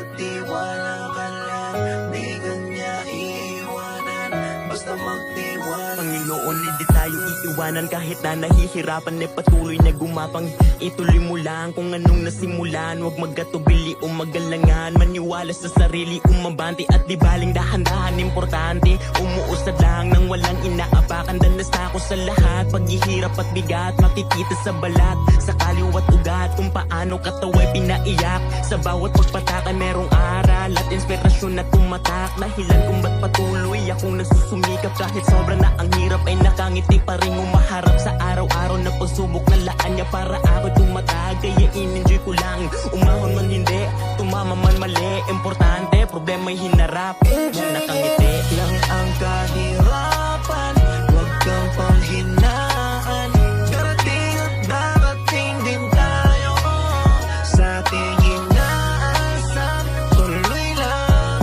magtiwala ka lang, di ka niya iiwanan. Basta magtiwala. Panginoon, hindi tayo iiwanan kahit na nahihirapan, patuloy na gumapang. Ituloy mo lang kung anong nasimulan, huwag magkatubili o magalangan. Maniwala sa sarili, umabante at di baling dahan-dahan. Importante, umuusad lang nang walang inaapakan. Danas na ako sa lahat, paghihirap at bigat makikita sa balat, sa kaliwat ugat, kung paano kataway pinaiyak. Sa bawat pagpatakan merong aral at inspirasyon na tumatak. Dahilan kung ba't patuloy akong nagsusumikap, kahit sobra na ang hirap ay nakangiti pa rin umaharap sa araw-araw na pagsubok na laan niya para ako tumatag. Kaya in-enjoy ko lang, umahon man hindi, tumama man mali. Importante, problema'y hinarap mong nakangiti. Lang ang kahirapan, huwag kang panghinaan. Darating at darating din tayo sa ating inaasam. Tuloy lang,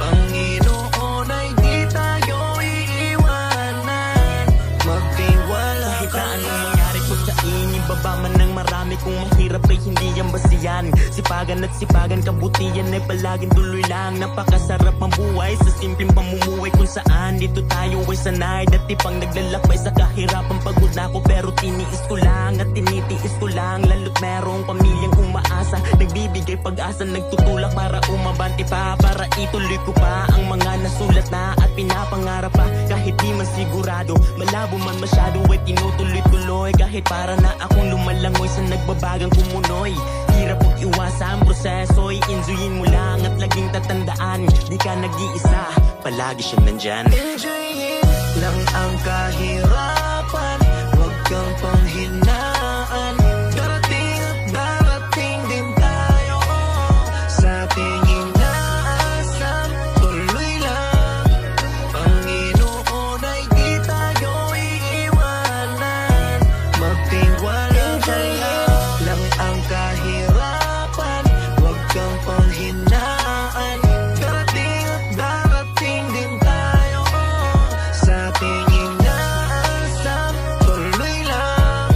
Panginoon ay di tayo iiwanan. Magtiwala Kahit ka na anong lang. mangyari ko sa inyo, baba man ng marami, kung mahirap ay hindi yan basihan. Sipagan at sipagan, kabutihan ay palaging tuloy lang. Napakasarap ang buhay sa simpleng pamumuhay, kung saan dito tayo ay sanay. Dati pang naglalakbay sa kahirapan, pagod na ako pero tiniis ko lang at tinitiis ko lang. Lalo't merong pamilyang umaasa, nagbibigay pag-asa, nagtutulak para umabante pa, para ituloy ko pa ang mga nasulat na at pinapangarap pa. Kahit di man sigurado, malabo man masyado ay tinutuloy-tuloy. Kahit para na akong lumalangoy sa nagbabagang kumunoy. Hirap huwag iwasan, proseso i-enjoyin mo lang at laging tatandaan, di ka nag-iisa, palagi siyang nandyan. Enjoyin lang ang kahirapan, huwag kang panghinaan. Darating at darating din tayo sa ating inaasam. Tuloy lang, Panginoon ay di tayo iiwanan. Magtiwala ka lang ang kahirapan, huwag kang panghinaan. Darating at darating din tayo sa ating inaasam. Tuloy lang,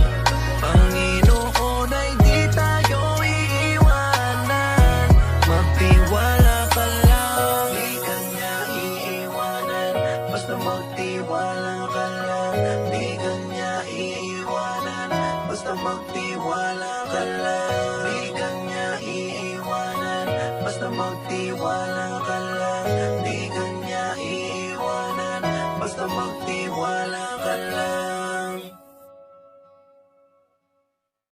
Panginoon ay di tayo iiwanan. Magtiwala ka lang, di ka niya iiwanan. Basta magtiwala ka lang, di ka niya iiwanan. Basta magtiwala ka lang, di ka niya iiwanan. Basta magtiwala ka lang, di ka niya iiwanan. Basta magtiwala ka lang.